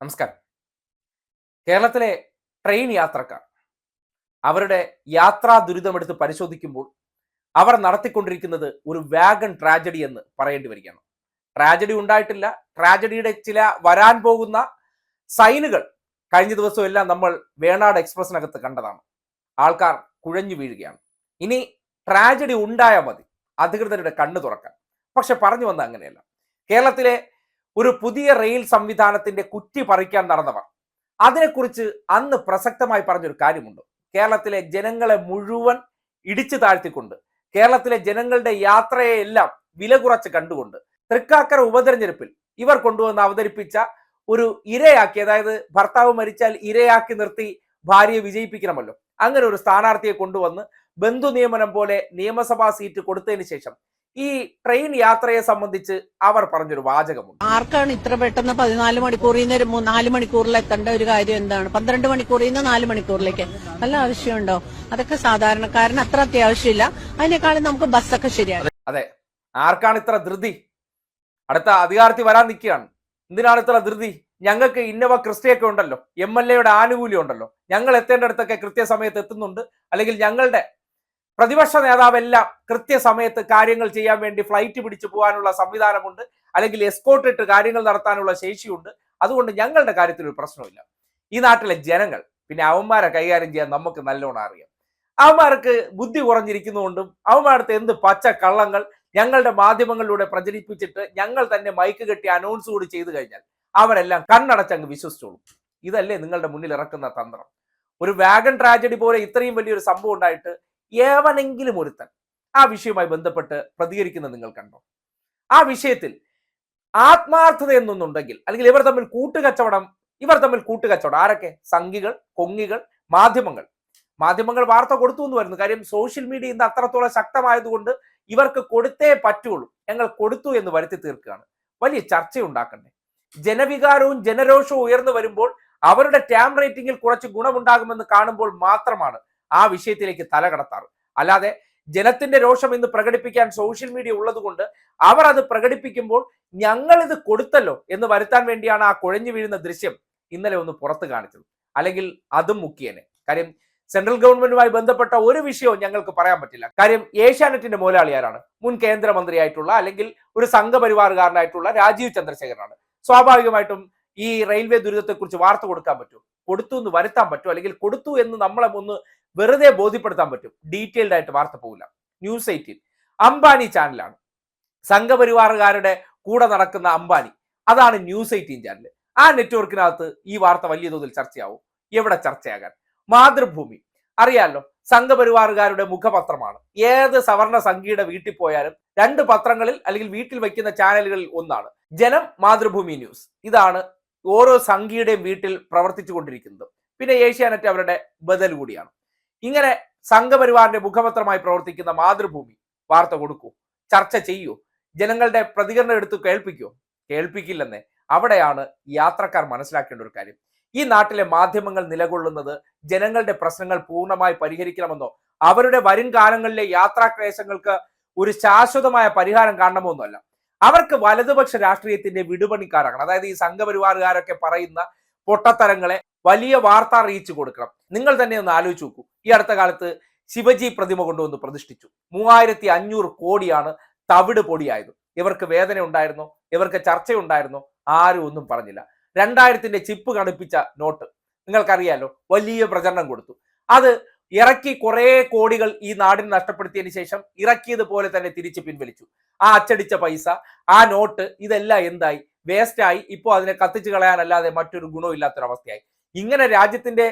നമസ്കാരം. കേരളത്തിലെ ട്രെയിൻ യാത്രക്കാർ അവരുടെ യാത്രാ ദുരിതമെടുത്ത് പരിശോധിക്കുമ്പോൾ അവർ നടത്തിക്കൊണ്ടിരിക്കുന്നത് ഒരു വാഗൺ ട്രാജഡി എന്ന് പറയേണ്ടി വരികയാണ്. ട്രാജഡി ഉണ്ടായിട്ടില്ല, ട്രാജഡിയുടെ ചില വരാൻ പോകുന്ന സൈനുകൾ കഴിഞ്ഞ ദിവസം എല്ലാം നമ്മൾ വേണാട് എക്സ്പ്രസിനകത്ത് കണ്ടതാണ്. ആൾക്കാർ കുഴഞ്ഞു വീഴുകയാണ്. ഇനി ട്രാജഡി ഉണ്ടായാൽ മതി അധികൃതരുടെ കണ്ണു തുറക്കാൻ. പക്ഷെ പറഞ്ഞു വന്ന അങ്ങനെയല്ല. കേരളത്തിലെ ഒരു പുതിയ റെയിൽ സംവിധാനത്തിന്റെ കുറ്റി പറിക്കാൻ നടന്നവർ അതിനെക്കുറിച്ച് അന്ന് പ്രസക്തമായി പറഞ്ഞൊരു കാര്യമുണ്ട്. കേരളത്തിലെ ജനങ്ങളെ മുഴുവൻ ഇടിച്ചു താഴ്ത്തിക്കൊണ്ട്, കേരളത്തിലെ ജനങ്ങളുടെ യാത്രയെ എല്ലാം വില കുറച്ച് കണ്ടുകൊണ്ട്, തൃക്കാക്കര ഉപതെരഞ്ഞെടുപ്പിൽ ഇവർ കൊണ്ടുവന്ന് അവതരിപ്പിച്ച ഒരു ഇരയാക്കി, അതായത് ഭർത്താവ് മരിച്ചാൽ ഇരയാക്കി നിർത്തി ഭാര്യയെ വിജയിപ്പിക്കണമല്ലോ, അങ്ങനെ ഒരു സ്ഥാനാർത്ഥിയെ കൊണ്ടുവന്ന് ബന്ധു നിയമനം പോലെ നിയമസഭാ സീറ്റ് കൊടുത്തതിന് ശേഷം ഈ ട്രെയിൻ യാത്രയെ സംബന്ധിച്ച് അവർ പറഞ്ഞൊരു വാചകമുണ്ട്. ആർക്കാണ് ഇത്ര പെട്ടെന്ന് 14 മണിക്കൂറിൽ നിന്ന് 4 മണിക്കൂറിൽ എത്തേണ്ട ഒരു കാര്യം എന്താണ്? 12 മണിക്കൂറിൽ നിന്ന് 4 മണിക്കൂറിലേക്ക് നല്ല ആവശ്യമുണ്ടോ? അതൊക്കെ സാധാരണക്കാരന് അത്ര അത്യാവശ്യമില്ല. അതിനേക്കാളും നമുക്ക് ബസ്സൊക്കെ ശരിയാണ്. അതെ, ആർക്കാണ് ഇത്ര ധൃതി? അടുത്ത അധികാരത്തിൽ വരാൻ നിൽക്കുകയാണ്. എന്തിനാണ് ഇത്ര ധൃതി? ഞങ്ങൾക്ക് ഇന്നവ ക്രിസ്റ്റയൊക്കെ ഉണ്ടല്ലോ, MLA ആനുകൂല്യം ഉണ്ടല്ലോ, ഞങ്ങൾ എത്തേണ്ടടുത്തൊക്കെ കൃത്യസമയത്ത് എത്തുന്നുണ്ട്, അല്ലെങ്കിൽ ഞങ്ങളുടെ പ്രതിപക്ഷ നേതാവെല്ലാം കൃത്യസമയത്ത് കാര്യങ്ങൾ ചെയ്യാൻ വേണ്ടി ഫ്ലൈറ്റ് പിടിച്ചു പോകാനുള്ള സംവിധാനമുണ്ട്, അല്ലെങ്കിൽ എസ്കോർട്ട് ഇട്ട് കാര്യങ്ങൾ നടത്താനുള്ള ശേഷിയുണ്ട്, അതുകൊണ്ട് ഞങ്ങളുടെ കാര്യത്തിൽ ഒരു പ്രശ്നമില്ല. ഈ നാട്ടിലെ ജനങ്ങൾ പിന്നെ അവന്മാരെ കൈകാര്യം ചെയ്യാൻ നമുക്ക് നല്ലോണം അറിയാം. അവന്മാർക്ക് ബുദ്ധി കുറഞ്ഞിരിക്കുന്നതുകൊണ്ടും അവന്മാരടുത്ത് എന്ത് പച്ച കള്ളങ്ങൾ ഞങ്ങളുടെ മാധ്യമങ്ങളിലൂടെ പ്രചരിപ്പിച്ചിട്ട് ഞങ്ങൾ തന്നെ മൈക്ക് കെട്ടി അനൗൺസ് കൂടി ചെയ്തു കഴിഞ്ഞാൽ അവരെല്ലാം കണ്ണടച്ചങ്ങ് വിശ്വസിച്ചോളും. ഇതല്ലേ നിങ്ങളുടെ മുന്നിൽ ഇറക്കുന്ന തന്ത്രം? ഒരു വാഗൺ ട്രാജഡി പോലെ ഇത്രയും വലിയൊരു സംഭവം ഉണ്ടായിട്ട് ഏവനെങ്കിലും ഒരുത്തൻ ആ വിഷയവുമായി ബന്ധപ്പെട്ട് പ്രതികരിക്കുന്നത് നിങ്ങൾ കണ്ടോ? ആ വിഷയത്തിൽ ആത്മാർത്ഥത എന്നൊന്നുണ്ടെങ്കിൽ, അല്ലെങ്കിൽ ഇവർ തമ്മിൽ കൂട്ടുകച്ചവടം ആരൊക്കെ? സംഘികൾ, കൊങ്ങികൾ, മാധ്യമങ്ങൾ വാർത്ത കൊടുത്തു എന്ന് വരുന്നു. കാര്യം സോഷ്യൽ മീഡിയ ഇന്ന് അത്രത്തോളം ശക്തമായതുകൊണ്ട് ഇവർക്ക് കൊടുത്തേ പറ്റുള്ളൂ. ഞങ്ങൾ കൊടുത്തു എന്ന് വരുത്തി തീർക്കുകയാണ്. വലിയ ചർച്ചയുണ്ടാക്കണ്ടേ? ജനവികാരവും ജനരോഷവും ഉയർന്നു വരുമ്പോൾ അവരുടെ ടാം റേറ്റിംഗിൽ കുറച്ച് ഗുണമുണ്ടാകുമെന്ന് കാണുമ്പോൾ മാത്രമാണ് ആ വിഷയത്തിലേക്ക് തല കടത്താറ്. അല്ലാതെ ജനത്തിന്റെ രോഷം ഇന്ന് പ്രകടിപ്പിക്കാൻ സോഷ്യൽ മീഡിയ ഉള്ളത് കൊണ്ട് അവർ അത് പ്രകടിപ്പിക്കുമ്പോൾ ഞങ്ങൾ ഇത് കൊടുത്തല്ലോ എന്ന് വരുത്താൻ വേണ്ടിയാണ് ആ കുഴഞ്ഞു വീഴുന്ന ദൃശ്യം ഇന്നലെ ഒന്ന് പുറത്ത് കാണിച്ചത്. അല്ലെങ്കിൽ അതും മുഖ്യേനെ. കാര്യം സെൻട്രൽ ഗവൺമെന്റുമായി ബന്ധപ്പെട്ട ഒരു വിഷയവും ഞങ്ങൾക്ക് പറയാൻ പറ്റില്ല. കാര്യം ഏഷ്യാനെറ്റിന്റെ മുതലാളി ആരാണ്? മുൻ കേന്ദ്രമന്ത്രിയായിട്ടുള്ള, അല്ലെങ്കിൽ ഒരു സംഘപരിവാറുകാരനായിട്ടുള്ള രാജീവ് ചന്ദ്രശേഖരനാണ്. സ്വാഭാവികമായിട്ടും ഈ റെയിൽവേ ദുരിതത്തെക്കുറിച്ച് വാർത്ത കൊടുക്കാൻ പറ്റും, കൊടുത്തു എന്ന് വരുത്താൻ പറ്റും, അല്ലെങ്കിൽ കൊടുത്തു എന്ന് നമ്മളെ ഒന്ന് വെറുതെ ബോധ്യപ്പെടുത്താൻ പറ്റും. ഡീറ്റെയിൽഡ് ആയിട്ട് വാർത്ത പോകില്ല. ന്യൂസ് 18 അംബാനി ചാനലാണ്. സംഘപരിവാറുകാരുടെ കൂടെ നടക്കുന്ന അംബാനി, അതാണ് ന്യൂസ് 18 ചാനൽ. ആ നെറ്റ്വർക്കിനകത്ത് ഈ വാർത്ത വലിയ തോതിൽ ചർച്ചയാവും. എവിടെ ചർച്ചയാകാൻ? മാതൃഭൂമി അറിയാലോ, സംഘപരിവാറുകാരുടെ മുഖപത്രമാണ്. ഏത് സവർണ സംഘിയുടെ വീട്ടിൽ പോയാലും 2 പത്രങ്ങളിൽ അല്ലെങ്കിൽ വീട്ടിൽ വയ്ക്കുന്ന ചാനലുകളിൽ ഒന്നാണ് ജനം, മാതൃഭൂമി ന്യൂസ്. ഇതാണ് ഓരോ സംഘിയുടെയും വീട്ടിൽ പ്രവർത്തിച്ചു കൊണ്ടിരിക്കുന്നത്. പിന്നെ ഏഷ്യാനെറ്റ് അവരുടെ ബദൽ കൂടിയാണ്. ഇങ്ങനെ സംഘപരിവാറിന്റെ മുഖപത്രമായി പ്രവർത്തിക്കുന്ന മാതൃഭൂമി വാർത്ത കൊടുക്കൂ, ചർച്ച ചെയ്യൂ, ജനങ്ങളുടെ പ്രതികരണം എടുത്ത് കേൾപ്പിക്കില്ലെന്നേ. അവിടെയാണ് യാത്രക്കാർ മനസ്സിലാക്കേണ്ട ഒരു കാര്യം. ഈ നാട്ടിലെ മാധ്യമങ്ങൾ നിലകൊള്ളുന്നത് ജനങ്ങളുടെ പ്രശ്നങ്ങൾ പൂർണ്ണമായി പരിഹരിക്കണമെന്നോ, അവരുടെ വരും കാലങ്ങളിലെ യാത്രാക്ലേശങ്ങൾക്ക് ഒരു ശാശ്വതമായ പരിഹാരം കാണണമെന്നല്ല. അവർക്ക് വലതുപക്ഷ രാഷ്ട്രീയത്തിന്റെ വിടുപണിക്കാരാകണം. അതായത് ഈ സംഘപരിവാറുകാരൊക്കെ പറയുന്ന പൊട്ടത്തരങ്ങളെ വലിയ വാർത്താ റീച്ച് കൊടുക്കണം. നിങ്ങൾ തന്നെ ഒന്ന് ആലോചിച്ച് നോക്കൂ. ഈ അടുത്ത കാലത്ത് ശിവജി പ്രതിമ കൊണ്ടുവന്ന് പ്രതിഷ്ഠിച്ചു. 3500 കോടിയാണ് തവിട് പൊടിയായത്. ഇവർക്ക് വേദന ഉണ്ടായിരുന്നോ? ഇവർക്ക് ചർച്ചയുണ്ടായിരുന്നോ? ആരും ഒന്നും പറഞ്ഞില്ല. 2000ന്റെ ചിപ്പ് കടുപ്പിച്ച നോട്ട് നിങ്ങൾക്കറിയാലോ, വലിയ പ്രചരണം കൊടുത്തു. അത് ഇറക്കി കുറെ കോടികൾ ഈ നാടിന് നഷ്ടപ്പെടുത്തിയതിനു ശേഷം ഇറക്കിയതുപോലെ തന്നെ തിരിച്ച് പിൻവലിച്ചു. ആ അച്ചടിച്ച പൈസ, ആ നോട്ട്, ഇതെല്ലാം എന്തായി? വേസ്റ്റായി. ഇപ്പോൾ അതിനെ കത്തിച്ചു കളയാനല്ലാതെ മറ്റൊരു ഗുണവും ഇല്ലാത്തൊരവസ്ഥയായി. ഇങ്ങനെ രാജ്യത്തിന്റെ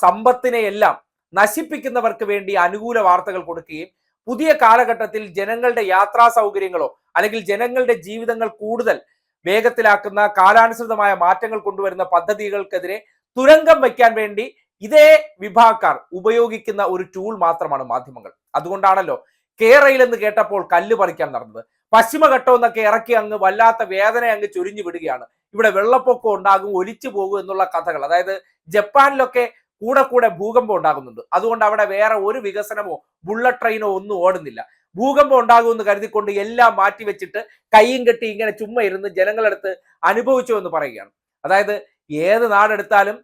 സമ്പത്തിനെ എല്ലാം നശിപ്പിക്കുന്നവർക്ക് വേണ്ടി അനുകൂല വാർത്തകൾ കൊടുക്കുകയും പുതിയ കാലഘട്ടത്തിൽ ജനങ്ങളുടെ യാത്രാ സൗകര്യങ്ങളോ അല്ലെങ്കിൽ ജനങ്ങളുടെ ജീവിതങ്ങൾ കൂടുതൽ വേഗത്തിലാക്കുന്ന കാലാനുസൃതമായ മാറ്റങ്ങൾ കൊണ്ടുവരുന്ന പദ്ധതികൾക്കെതിരെ തുരങ്കം വയ്ക്കാൻ വേണ്ടി ഇതേ വിഭാഗക്കാർ ഉപയോഗിക്കുന്ന ഒരു ടൂൾ മാത്രമാണ് മാധ്യമങ്ങൾ. അതുകൊണ്ടാണല്ലോ കേരയിൽ എന്ന് കേട്ടപ്പോൾ കല്ല് പറിക്കാൻ നടന്നത്. പശ്ചിമഘട്ടം എന്നൊക്കെ ഇറക്കി അങ്ങ് വല്ലാത്ത വേദന അങ്ങ് ചൊരിഞ്ഞു വിടുകയാണ്. ഇവിടെ വെള്ളപ്പൊക്കം ഉണ്ടാകും, ഒലിച്ചു പോകും എന്നുള്ള കഥകൾ. അതായത് ജപ്പാനിലൊക്കെ കൂടെ ഭൂകമ്പം ഉണ്ടാകുന്നുണ്ട്, അതുകൊണ്ട് അവിടെ വേറെ ഒരു വികസനമോ ബുള്ളറ്റ് ട്രെയിനോ ഒന്നും ഓടുന്നില്ല. ഭൂകമ്പം ഉണ്ടാകുമെന്ന് കരുതിക്കൊണ്ട് എല്ലാം മാറ്റിവെച്ചിട്ട് കയ്യും കെട്ടി ഇങ്ങനെ ചുമ്മാ ഇരുന്ന് ജനങ്ങളടുത്ത് അനുഭവിച്ചു എന്ന് പറയുകയാണ്. അതായത് ഏത് നാടെടുത്താലും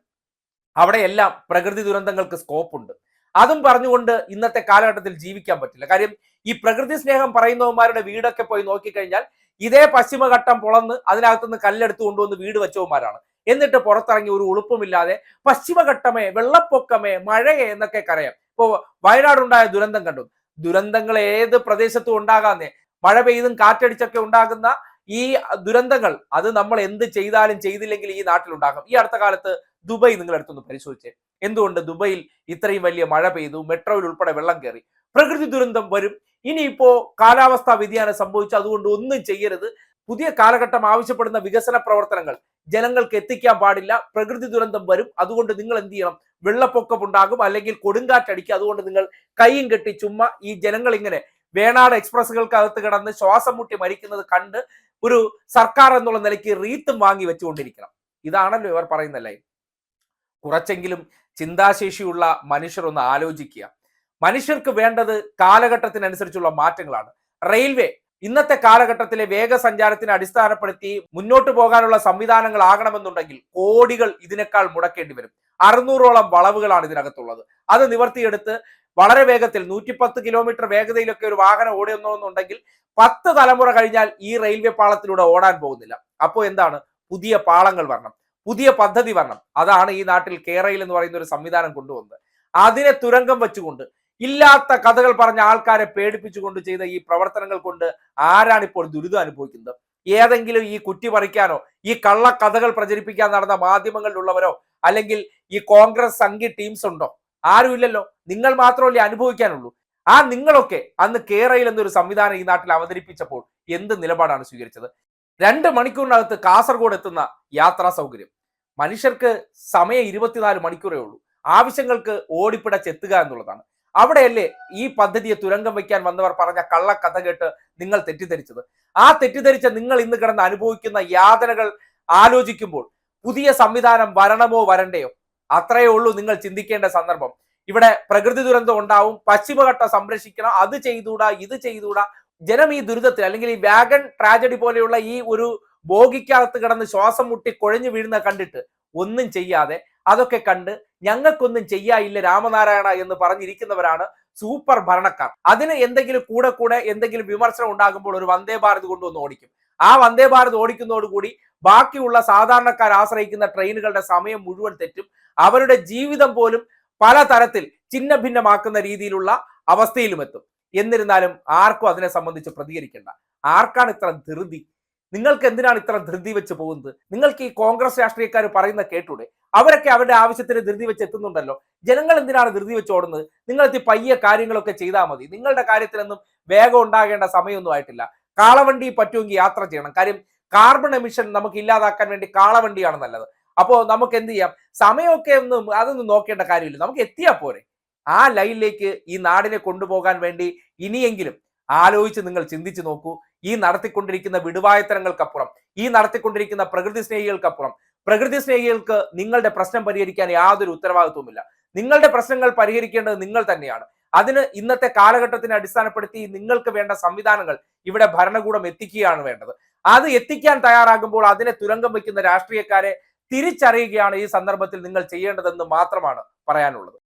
അവിടെയെല്ലാം പ്രകൃതി ദുരന്തങ്ങൾക്ക് സ്കോപ്പ് ഉണ്ട്. അതും പറഞ്ഞുകൊണ്ട് ഇന്നത്തെ കാലഘട്ടത്തിൽ ജീവിക്കാൻ പറ്റില്ല. കാര്യം ഈ പ്രകൃതി സ്നേഹം പറയുന്നവന്മാരുടെ വീടൊക്കെ പോയി നോക്കിക്കഴിഞ്ഞാൽ ഇതേ പശ്ചിമഘട്ടം പൊളന്ന് അതിനകത്തുനിന്ന് കല്ലെടുത്ത് കൊണ്ടുവന്ന് വീട് വെച്ചവന്മാരാണ്. എന്നിട്ട് പുറത്തിറങ്ങി ഒരു ഉളുപ്പുമില്ലാതെ പശ്ചിമഘട്ടമേ, വെള്ളപ്പൊക്കമേ, മഴയെ എന്നൊക്കെ കരയാം. ഇപ്പോ വയനാടുണ്ടായ ദുരന്തം കണ്ടു. ദുരന്തങ്ങൾ ഏത് പ്രദേശത്തും ഉണ്ടാകാന്നേ. മഴ പെയ്തും കാറ്റടിച്ചൊക്കെ ഉണ്ടാകുന്ന ഈ ദുരന്തങ്ങൾ അത് നമ്മൾ എന്ത് ചെയ്താലും ചെയ്തില്ലെങ്കിൽ ഈ നാട്ടിലുണ്ടാകും. ഈ അടുത്ത കാലത്ത് ദുബായ് നിങ്ങൾ എടുത്തൊന്ന് പരിശോധിച്ചേ. എന്തുകൊണ്ട് ദുബൈയിൽ ഇത്രയും വലിയ മഴ പെയ്തു, മെട്രോയിൽ ഉൾപ്പെടെ വെള്ളം കയറി? പ്രകൃതി ദുരന്തം വരും. ഇനിയിപ്പോ കാലാവസ്ഥാ വ്യതിയാനം സംഭവിച്ചു, അതുകൊണ്ട് ഒന്നും ചെയ്യരുത്. പുതിയ കാലഘട്ടം ആവശ്യപ്പെടുന്ന വികസന പ്രവർത്തനങ്ങൾ ജനങ്ങൾക്ക് എത്തിക്കാൻ പാടില്ല. പ്രകൃതി ദുരന്തം വരും, അതുകൊണ്ട് നിങ്ങൾ എന്ത് ചെയ്യണം? വെള്ളപ്പൊക്കം ഉണ്ടാകും, അല്ലെങ്കിൽ കൊടുങ്കാറ്റടിക്കുക. അതുകൊണ്ട് നിങ്ങൾ കൈയും കെട്ടി ചുമ്മാ ഈ ജനങ്ങൾ ഇങ്ങനെ വേണാട് എക്സ്പ്രസുകൾക്കകത്ത് കിടന്ന് ശ്വാസം മുട്ടി മരിക്കുന്നത് കണ്ട് ഒരു സർക്കാർ എന്നുള്ള നിലയ്ക്ക് റീത്തും വാങ്ങി വെച്ചുകൊണ്ടിരിക്കണം. ഇതാണല്ലോ ഇവർ പറയുന്നല്ലേ. കുറച്ചെങ്കിലും ചിന്താശേഷിയുള്ള മനുഷ്യർ ഒന്ന് ആലോചിക്കുക. മനുഷ്യർക്ക് വേണ്ടത് കാലഘട്ടത്തിനനുസരിച്ചുള്ള മാറ്റങ്ങളാണ്. റെയിൽവേ ഇന്നത്തെ കാലഘട്ടത്തിലെ വേഗസഞ്ചാരത്തിനെ അടിസ്ഥാനപ്പെടുത്തി മുന്നോട്ട് പോകാനുള്ള സംവിധാനങ്ങൾ ആകണമെന്നുണ്ടെങ്കിൽ കോടികൾ ഇതിനേക്കാൾ മുടക്കേണ്ടി വരും. 600ഓളം വളവുകളാണ് ഇതിനകത്തുള്ളത്. അത് നിവർത്തിയെടുത്ത് വളരെ വേഗത്തിൽ 110 കിലോമീറ്റർ വേഗതയിലൊക്കെ ഒരു വാഹനം ഓടുന്നുണ്ടെങ്കിൽ 10 തലമുറ കഴിഞ്ഞാൽ ഈ റെയിൽവേ പാളത്തിലൂടെ ഓടാൻ പോകുന്നില്ല. അപ്പോൾ എന്താണ്? പുതിയ പാളങ്ങൾ വരണം, പുതിയ പദ്ധതി വരണം. അതാണ് ഈ നാട്ടിൽ കേരയിൽ എന്ന് പറയുന്ന ഒരു സംവിധാനം കൊണ്ടുവന്നത്. അതിനെ തുരങ്കം വെച്ചുകൊണ്ട് ഇല്ലാത്ത കഥകൾ പറഞ്ഞ ആൾക്കാരെ പേടിപ്പിച്ചുകൊണ്ട് ചെയ്ത ഈ പ്രവർത്തനങ്ങൾ കൊണ്ട് ആരാണ് ഇപ്പോൾ ദുരിതം അനുഭവിക്കുന്നത്? ഏതെങ്കിലും ഈ കുറ്റി പറിക്കാനോ ഈ കള്ള കഥകൾ പ്രചരിപ്പിക്കാൻ നടന്ന മാധ്യമങ്ങളിലുള്ളവരോ അല്ലെങ്കിൽ ഈ കോൺഗ്രസ് സംഘി ടീംസ് ഉണ്ടോ? ആരുമില്ലല്ലോ. നിങ്ങൾ മാത്രമല്ലേ അനുഭവിക്കാനുള്ളൂ. ആ നിങ്ങളൊക്കെ അന്ന് കേരയിൽ എന്നൊരു സംവിധാനം ഈ നാട്ടിൽ അവതരിപ്പിച്ചപ്പോൾ എന്ത് നിലപാടാണ് സ്വീകരിച്ചത്? 2 മണിക്കൂറിനകത്ത് കാസർഗോഡ് എത്തുന്ന യാത്രാ സൗകര്യം. മനുഷ്യർക്ക് സമയം 24 മണിക്കൂറേ ഉള്ളൂ. ആവശ്യങ്ങൾക്ക് ഓടിപ്പിടച്ചെത്തുക എന്നുള്ളതാണ്. അവിടെയല്ലേ ഈ പദ്ധതിയെ തുരങ്കം വയ്ക്കാൻ വന്നവർ പറഞ്ഞ കള്ളക്കഥ കേട്ട് നിങ്ങൾ തെറ്റിദ്ധരിച്ചത്? ആ തെറ്റിദ്ധരിച്ച നിങ്ങൾ ഇന്ന് കിടന്ന് അനുഭവിക്കുന്ന യാതനകൾ ആലോചിക്കുമ്പോൾ പുതിയ സംവിധാനം വരണമോ വരണ്ടയോ? അത്രയേ ഉള്ളൂ നിങ്ങൾ ചിന്തിക്കേണ്ട സന്ദർഭം. ഇവിടെ പ്രകൃതി ദുരന്തം ഉണ്ടാവും, പശ്ചിമഘട്ടം സംരക്ഷിക്കണം, അത് ചെയ്തുകൂടാ, ഇത് ചെയ്തുകൂടാ. ജനം ഈ ദുരിതത്തിൽ അല്ലെങ്കിൽ ഈ വാഗൺ ട്രാജഡി പോലെയുള്ള ഈ ഒരു ബോഗിക്കകത്ത് കിടന്ന് ശ്വാസം മുട്ടി കുഴഞ്ഞു വീഴുന്ന കണ്ടിട്ട് ഒന്നും ചെയ്യാതെ അതൊക്കെ കണ്ട് ഞങ്ങൾക്കൊന്നും ചെയ്യാനില്ല രാമനാരായണ എന്ന് പറഞ്ഞിരിക്കുന്നവരാണ് സൂപ്പർ ഭരണക്കാർ. അതിന് എന്തെങ്കിലും കൂടെ എന്തെങ്കിലും വിമർശനം ഉണ്ടാകുമ്പോൾ ഒരു വന്ദേ ഭാരത് കൊണ്ടുവന്ന് ഓടിക്കും. ആ വന്ദേ ഭാരത് ഓടിക്കുന്നതോടുകൂടി ബാക്കിയുള്ള സാധാരണക്കാർ ആശ്രയിക്കുന്ന ട്രെയിനുകളുടെ സമയം മുഴുവൻ തെറ്റും. അവരുടെ ജീവിതം പോലും പലതരത്തിൽ ചിഹ്ന ഭിന്നമാക്കുന്ന രീതിയിലുള്ള അവസ്ഥയിലും എത്തും. എന്നിരുന്നാലും ആർക്കും അതിനെ സംബന്ധിച്ച് പ്രതികരിക്കേണ്ട. ആർക്കാണ് ഇത്ര ധൃതി? നിങ്ങൾക്ക് എന്തിനാണ് ഇത്ര ധൃതി വെച്ച് പോകുന്നത്? നിങ്ങൾക്ക് ഈ കോൺഗ്രസ് രാഷ്ട്രീയക്കാർ പറയുന്ന കേട്ടൂടെ? അവരൊക്കെ അവരുടെ ആവശ്യത്തിന് ധൃതി വെച്ച് എത്തുന്നുണ്ടല്ലോ. ജനങ്ങൾ എന്തിനാണ് ധൃതി വെച്ച് ഓടുന്നത്? നിങ്ങൾ പയ്യെ കാര്യങ്ങളൊക്കെ ചെയ്താൽ മതി. നിങ്ങളുടെ കാര്യത്തിനൊന്നും വേഗം ഉണ്ടാകേണ്ട സമയമൊന്നും ആയിട്ടില്ല. കാളവണ്ടി പറ്റുമെങ്കിൽ യാത്ര ചെയ്യണം. കാര്യം കാർബൺ എമിഷൻ നമുക്ക് ഇല്ലാതാക്കാൻ വേണ്ടി കാളവണ്ടിയാണ് നല്ലത്. അപ്പോൾ നമുക്ക് എന്ത് ചെയ്യാം? സമയമൊക്കെ അതൊന്നും നോക്കേണ്ട കാര്യമില്ല, നമുക്ക് എത്തിയാൽ പോരെ. ആ ലൈനിലേക്ക് ഈ നാടിനെ കൊണ്ടുപോകാൻ വേണ്ടി ഇനിയെങ്കിലും ആലോചിച്ച് നിങ്ങൾ ചിന്തിച്ചു നോക്കൂ. ഈ നടത്തിക്കൊണ്ടിരിക്കുന്ന വിടുവായത്തരങ്ങൾക്കപ്പുറം, ഈ നടത്തിക്കൊണ്ടിരിക്കുന്ന പ്രകൃതി സ്നേഹികൾക്കപ്പുറം, പ്രകൃതി സ്നേഹികൾക്ക് നിങ്ങളുടെ പ്രശ്നം പരിഹരിക്കാൻ യാതൊരു ഉത്തരവാദിത്വമില്ല. നിങ്ങളുടെ പ്രശ്നങ്ങൾ പരിഹരിക്കേണ്ടത് നിങ്ങൾ തന്നെയാണ്. അതിന് ഇന്നത്തെ കാലഘട്ടത്തിനെ അടിസ്ഥാനപ്പെടുത്തി നിങ്ങൾക്ക് വേണ്ട സംവിധാനങ്ങൾ ഇവിടെ ഭരണകൂടം എത്തിക്കുകയാണ് വേണ്ടത്. അത് എത്തിക്കാൻ തയ്യാറാകുമ്പോൾ അതിനെ തുരങ്കം വയ്ക്കുന്ന രാഷ്ട്രീയക്കാരെ തിരിച്ചറിയുകയാണ് ഈ സന്ദർഭത്തിൽ നിങ്ങൾ ചെയ്യേണ്ടതെന്ന് മാത്രമാണ് പറയാനുള്ളത്.